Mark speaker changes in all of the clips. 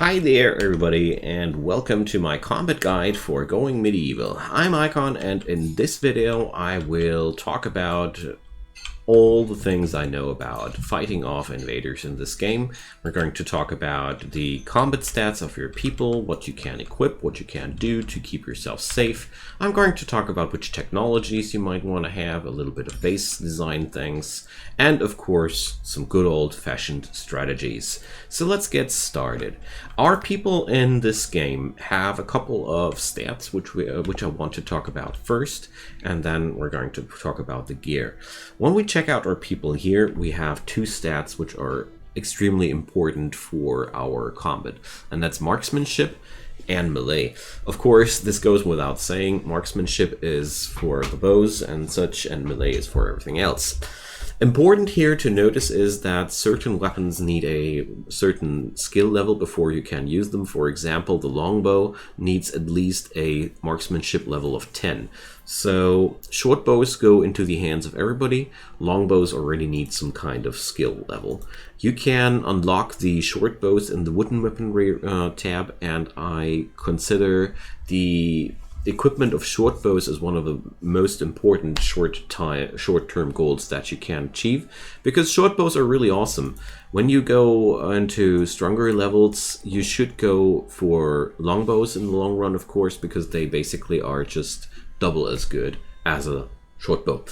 Speaker 1: Hi there everybody and welcome to my combat guide for Going Medieval. I'm Icon and in this video I will talk about all the things I know about fighting off invaders in this game. We're going to talk about the combat stats of your people, what you can equip, what you can do to keep yourself safe. I'm going to talk about which technologies you might want to have, a little bit of base design things, and of course some good old-fashioned strategies. So let's get started. Our people in this game have a couple of stats which I want to talk about first, and then we're going to talk about the gear. When we check out our people here, we have two stats which are extremely important for our combat, and that's marksmanship and melee. Of course, this goes without saying, marksmanship is for the bows and such, and melee is for everything else. Important here to notice is that certain weapons need a certain skill level before you can use them. For example, the longbow needs at least a marksmanship level of 10. So short bows go into the hands of everybody. Longbows already need some kind of skill level. You can unlock the short bows in the wooden weaponry tab, and I consider the equipment of short bows is one of the most important short-term goals that you can achieve, because short bows are really awesome. When you go into stronger levels, you should go for longbows in the long run, of course, because they basically are just double as good as a short bow.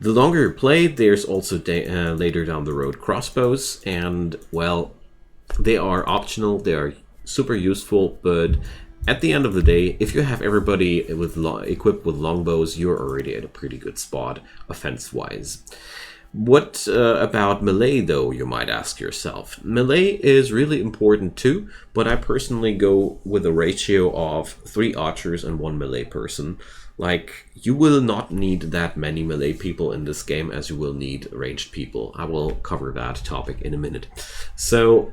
Speaker 1: The longer you play, there's also later down the road crossbows, and well, they are optional, they are super useful, but at the end of the day, if you have everybody equipped with longbows, you're already at a pretty good spot, offense-wise. What about melee, though, you might ask yourself? Melee is really important too, but I personally go with a ratio of 3 archers and 1 melee person. Like, you will not need that many melee people in this game as you will need ranged people. I will cover that topic in a minute. So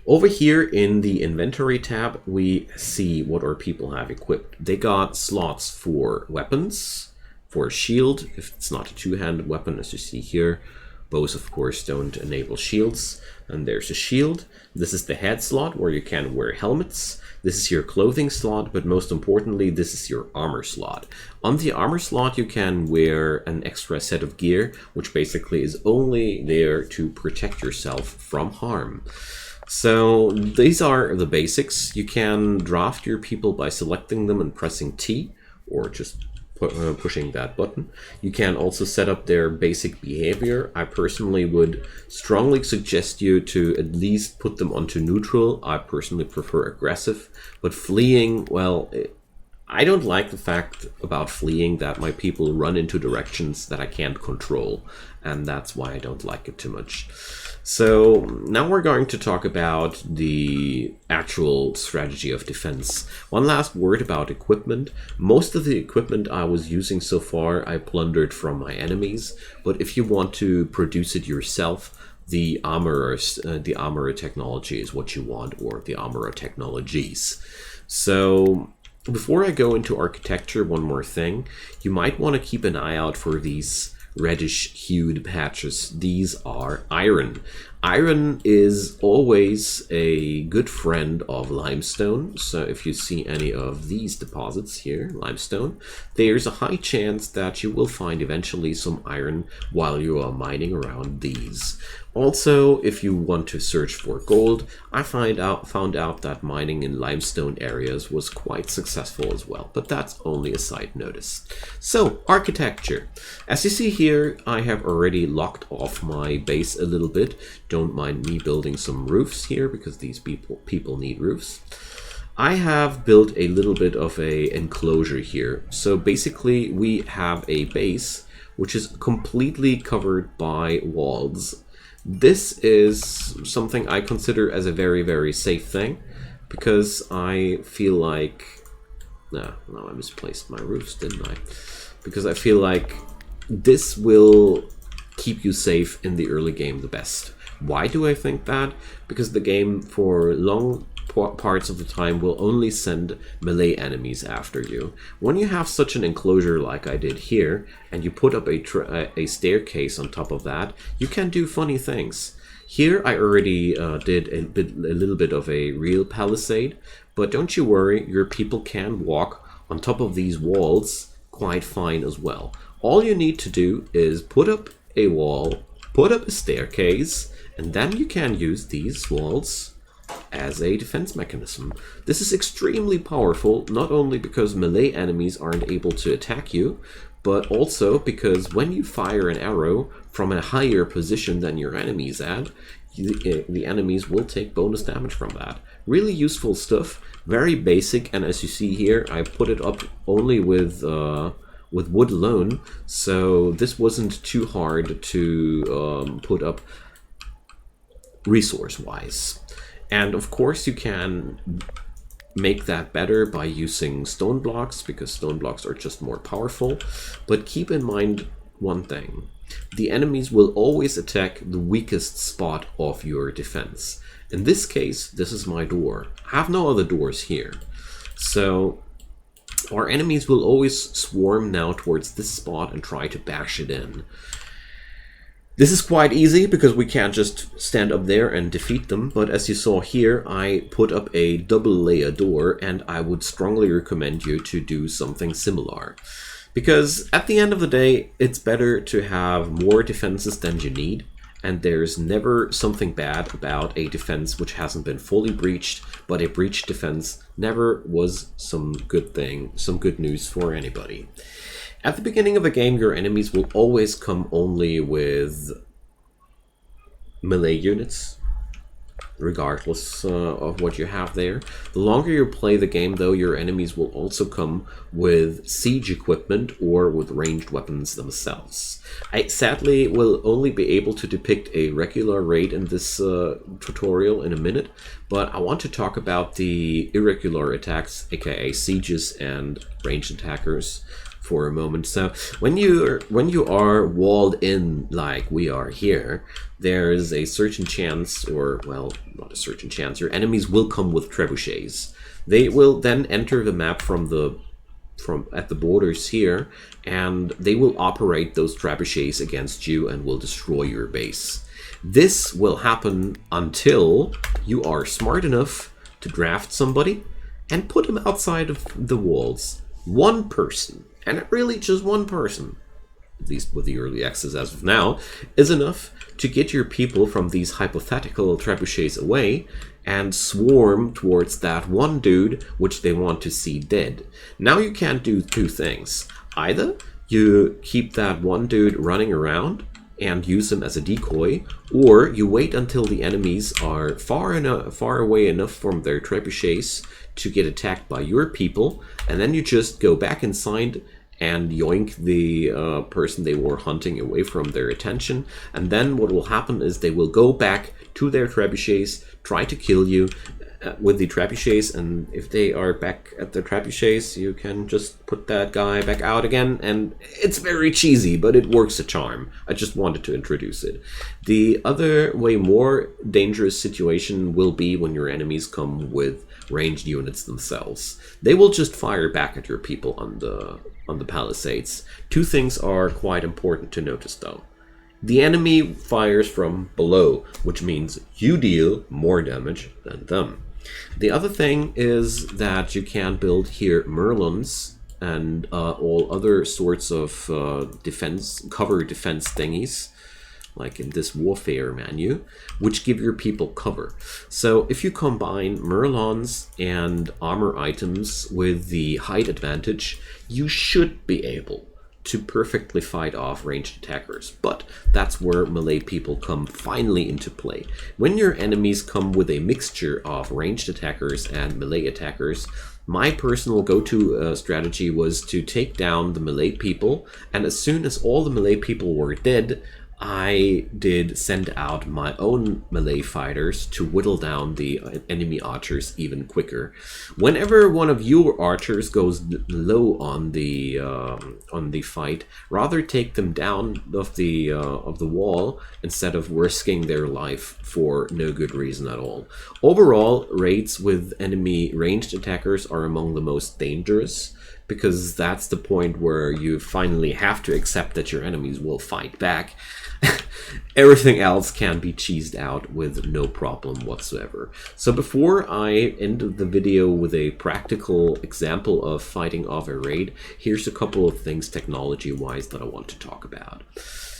Speaker 1: over here in the inventory tab, we see what our people have equipped. They got slots for weapons, for shield, if it's not a two-handed weapon, as you see here. Bows, of course, don't enable shields. And there's a shield. This is the head slot where you can wear helmets. This is your clothing slot, but most importantly, this is your armor slot. On the armor slot, you can wear an extra set of gear, which basically is only there to protect yourself from harm. So these are the basics. You can draft your people by selecting them and pressing T, or just pushing that button. You can also set up their basic behavior. I personally would strongly suggest you to at least put them onto neutral. I personally prefer aggressive, but fleeing, well, I don't like the fact about fleeing that my people run into directions that I can't control, and that's why I don't like it too much. So now we're going to talk about the actual strategy of defense. One last word about equipment. Most of the equipment I was using so far I plundered from my enemies, but if you want to produce it yourself, the armorer technology is what you want, or the armorer technologies. So before I go into architecture, one more thing. You might want to keep an eye out for these reddish hued patches. These are iron. Iron is always a good friend of limestone, so if you see any of these deposits here, limestone, there's a high chance that you will find eventually some iron while you are mining around these. Also, if you want to search for gold, I found out that mining in limestone areas was quite successful as well, but that's only a side notice. So, architecture. As you see here, I have already locked off my base a little bit. Don't mind me building some roofs here, because these people need roofs. I have built a little bit of an enclosure here. So basically, we have a base which is completely covered by walls. This is something I consider as a very, very safe thing, because I feel like... No, I misplaced my roofs, didn't I? Because I feel like this will keep you safe in the early game the best. Why do I think that? Because the game, for long parts of the time, will only send melee enemies after you. When you have such an enclosure like I did here, and you put up a staircase on top of that, you can do funny things. Here I already did a little bit of a real palisade, but don't you worry, your people can walk on top of these walls quite fine as well. All you need to do is put up a wall, put up a staircase, and then you can use these walls as a defense mechanism. This is extremely powerful, not only because melee enemies aren't able to attack you, but also because when you fire an arrow from a higher position than your enemy's at, the enemies will take bonus damage from that. Really useful stuff, very basic, and as you see here, I put it up only with wood alone, so this wasn't too hard to put up resource-wise. And of course you can make that better by using stone blocks, because stone blocks are just more powerful. But keep in mind one thing. The enemies will always attack the weakest spot of your defense. In this case, this is my door. I have no other doors here. So our enemies will always swarm now towards this spot and try to bash it in. This is quite easy because we can't just stand up there and defeat them, but as you saw here, I put up a double layer door, and I would strongly recommend you to do something similar. Because at the end of the day, it's better to have more defenses than you need, and there's never something bad about a defense which hasn't been fully breached, but a breached defense never was some good thing, some good news for anybody. At the beginning of the game, your enemies will always come only with melee units, regardless of what you have there. The longer you play the game, though, your enemies will also come with siege equipment or with ranged weapons themselves. I sadly will only be able to depict a regular raid in this tutorial in a minute, but I want to talk about the irregular attacks, aka sieges and ranged attackers, for a moment. So when you are walled in like we are here, there is a certain chance, or well, not a certain chance, your enemies will come with trebuchets. They will then enter the map from at the borders here, and they will operate those trebuchets against you and will destroy your base. This will happen until you are smart enough to draft somebody and put them outside of the walls. One person, and really just one person, at least with the early access as of now, is enough to get your people from these hypothetical trebuchets away and swarm towards that one dude which they want to see dead. Now you can't do two things. Either you keep that one dude running around and use him as a decoy, or you wait until the enemies are far away enough from their trebuchets to get attacked by your people, and then you just go back inside and yoink the person they were hunting away from their attention. And then what will happen is they will go back to their trebuchets, try to kill you with the trebuchets, and if they are back at the trebuchets, you can just put that guy back out again, and it's very cheesy, but it works a charm. I just wanted to introduce it. The other way more dangerous situation will be when your enemies come with ranged units themselves. They will just fire back at your people on the palisades. Two things are quite important to notice though. The enemy fires from below, which means you deal more damage than them. The other thing is that you can build here merlons and all other sorts of cover defense thingies, like in this warfare menu, which give your people cover. So if you combine merlons and armor items with the height advantage, you should be able to perfectly fight off ranged attackers. But that's where melee people come finally into play. When your enemies come with a mixture of ranged attackers and melee attackers, my personal go-to strategy was to take down the melee people, and as soon as all the melee people were dead, I did send out my own melee fighters to whittle down the enemy archers even quicker. Whenever one of your archers goes low on the fight, rather take them down of the wall instead of risking their life for no good reason at all. Overall, raids with enemy ranged attackers are among the most dangerous, because that's the point where you finally have to accept that your enemies will fight back. Everything else can be cheesed out with no problem whatsoever. So before I end the video with a practical example of fighting off a raid, here's a couple of things technology-wise that I want to talk about.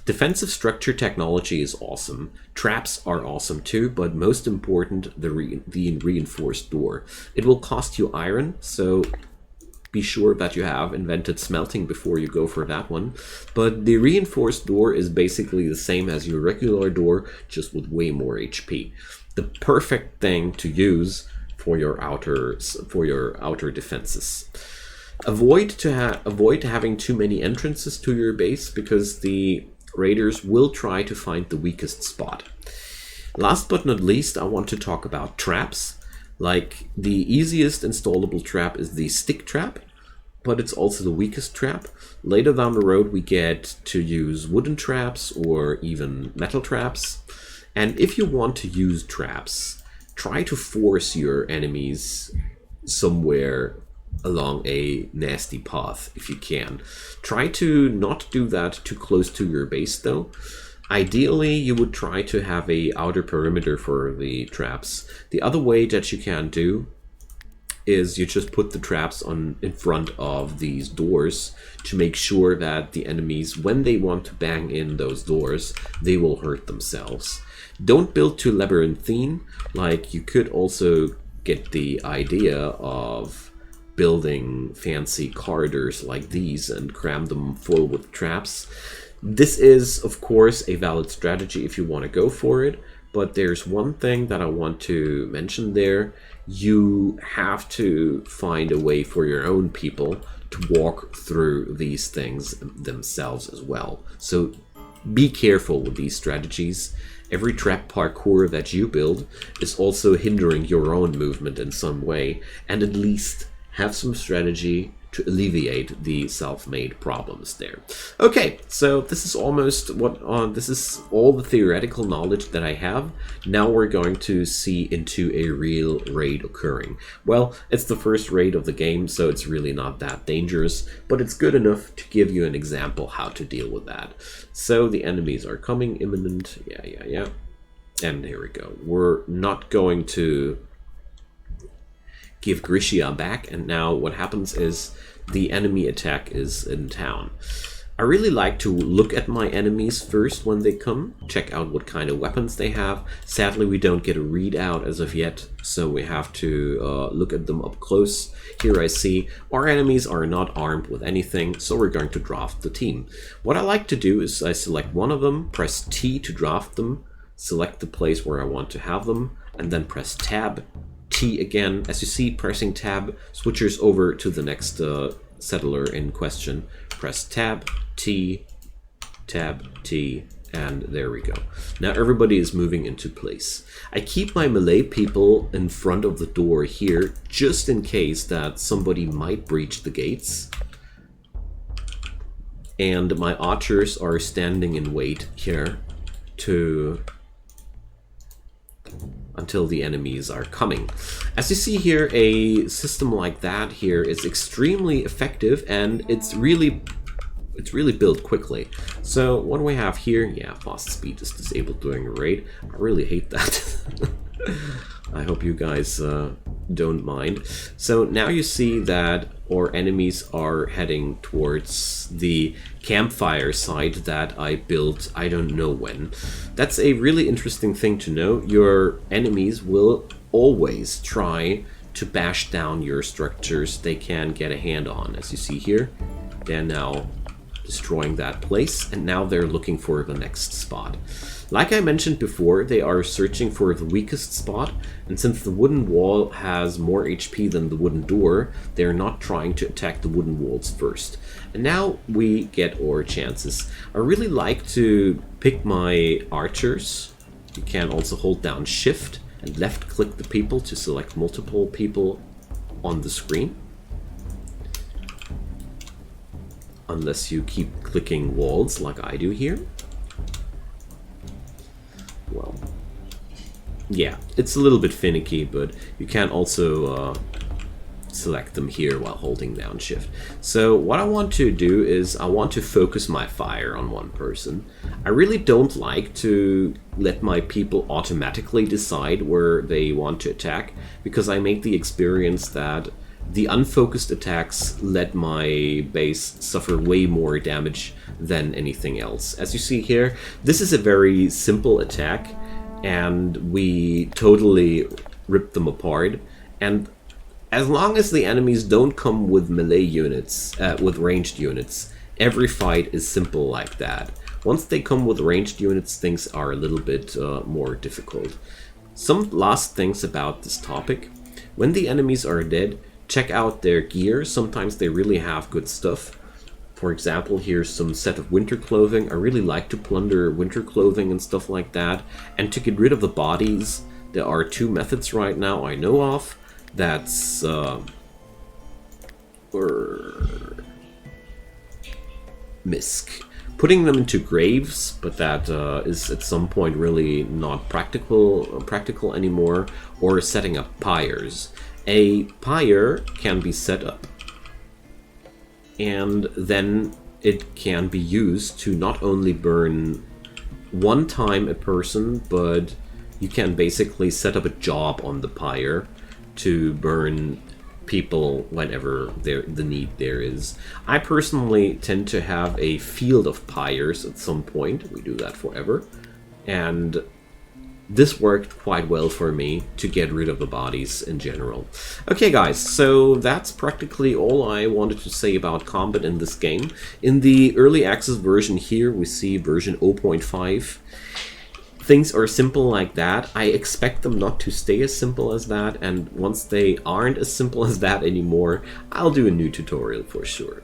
Speaker 1: Defensive structure technology is awesome. Traps are awesome too, but most important, the reinforced door. It will cost you iron, so be sure that you have invented smelting before you go for that one. But the reinforced door is basically the same as your regular door, just with way more HP. The perfect thing to use for your outer defenses. Avoid having too many entrances to your base, because the raiders will try to find the weakest spot. Last but not least, I want to talk about traps. Like, the easiest installable trap is the stick trap, but it's also the weakest trap. Later down the road we get to use wooden traps or even metal traps. And if you want to use traps, try to force your enemies somewhere along a nasty path if you can. Try to not do that too close to your base though. Ideally, you would try to have a outer perimeter for the traps. The other way that you can do is you just put the traps in front of these doors to make sure that the enemies, when they want to bang in those doors, they will hurt themselves. Don't build too labyrinthine. Like, you could also get the idea of building fancy corridors like these and cram them full with traps. This is, of course, a valid strategy if you want to go for it, but there's one thing that I want to mention there. You have to find a way for your own people to walk through these things themselves as well. So be careful with these strategies. Every trap parkour that you build is also hindering your own movement in some way, and at least have some strategy to alleviate the self-made problems there. Okay, so this is this is all the theoretical knowledge that I have. Now we're going to see into a real raid occurring. Well, it's the first raid of the game, so it's really not that dangerous, but it's good enough to give you an example how to deal with that. So the enemies are coming imminent. Yeah. And here we go. We're not going to give Grisha back, and now what happens is the enemy attack is in town. I really like to look at my enemies first when they come, check out what kind of weapons they have. Sadly, we don't get a readout as of yet, so we have to look at them up close. Here I see our enemies are not armed with anything, so we're going to draft the team. What I like to do is I select one of them, press T to draft them, select the place where I want to have them, and then press Tab, T again. As you see, pressing Tab switches over to the next settler in question. Press Tab, T, and there we go. Now everybody is moving into place. I keep my melee people in front of the door here, just in case that somebody might breach the gates. And my archers are standing in wait here until the enemies are coming. As you see here, a system like that here is extremely effective, and it's really built quickly. So what we have here, yeah, fast speed is disabled during a raid. I really hate that. I hope you guys don't mind. So now you see that our enemies are heading towards the campfire site that I built I don't know when. That's a really interesting thing to know. Your enemies will always try to bash down your structures they can get a hand on. As you see here, they're now destroying that place, and now they're looking for the next spot. Like I mentioned before, they are searching for the weakest spot, and since the wooden wall has more HP than the wooden door, they're not trying to attack the wooden walls first. And now we get our chances. I really like to pick my archers. You can also hold down Shift and left click the people to select multiple people on the screen. Unless you keep clicking walls like I do here. Well, yeah, it's a little bit finicky, but you can also select them here while holding down shift. So what I want to do is I want to focus my fire on one person. I really don't like to let my people automatically decide where they want to attack, because I made the experience that the unfocused attacks let my base suffer way more damage than anything else. As you see here, this is a very simple attack, and we totally ripped them apart. And as long as the enemies don't come with melee units, with ranged units, every fight is simple like that. Once they come with ranged units, things are a little bit more difficult. Some last things about this topic. When the enemies are dead, check out their gear. Sometimes they really have good stuff. For example, here's some set of winter clothing. I really like to plunder winter clothing and stuff like that. And to get rid of the bodies, there are two methods right now I know of. That's misc. Putting them into graves, but that is at some point really not practical anymore, or setting up pyres. A pyre can be set up, and then it can be used to not only burn one time a person, but you can basically set up a job on the pyre to burn people whenever the need there is. I personally tend to have a field of pyres at some point. We do that forever. And this worked quite well for me to get rid of the bodies in general. Okay guys, so that's practically all I wanted to say about combat in this game. In the early access version here, we see version 0.5. Things are simple like that. I expect them not to stay as simple as that, and once they aren't as simple as that anymore, I'll do a new tutorial for sure.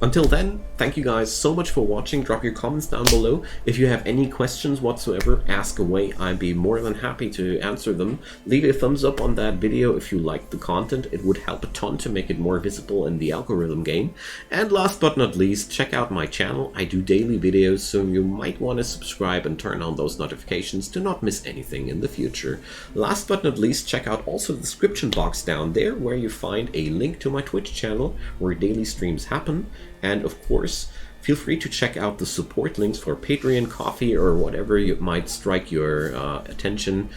Speaker 1: Until then, thank you guys so much for watching. Drop your comments down below. If you have any questions whatsoever, ask away. I'd be more than happy to answer them. Leave a thumbs up on that video if you liked the content. It would help a ton to make it more visible in the algorithm game. And last but not least, check out my channel. I do daily videos, so you might want to subscribe and turn on those notifications to not miss anything in the future. Last but not least, check out also the description box down there, where you find a link to my Twitch channel where daily streams happen. And of course, feel free to check out the support links for Patreon, Coffee, or whatever you might strike your attention.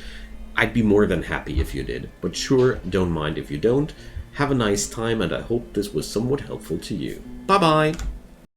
Speaker 1: I'd be more than happy if you did, but sure, don't mind if you don't. Have a nice time, and I hope this was somewhat helpful to you. Bye bye!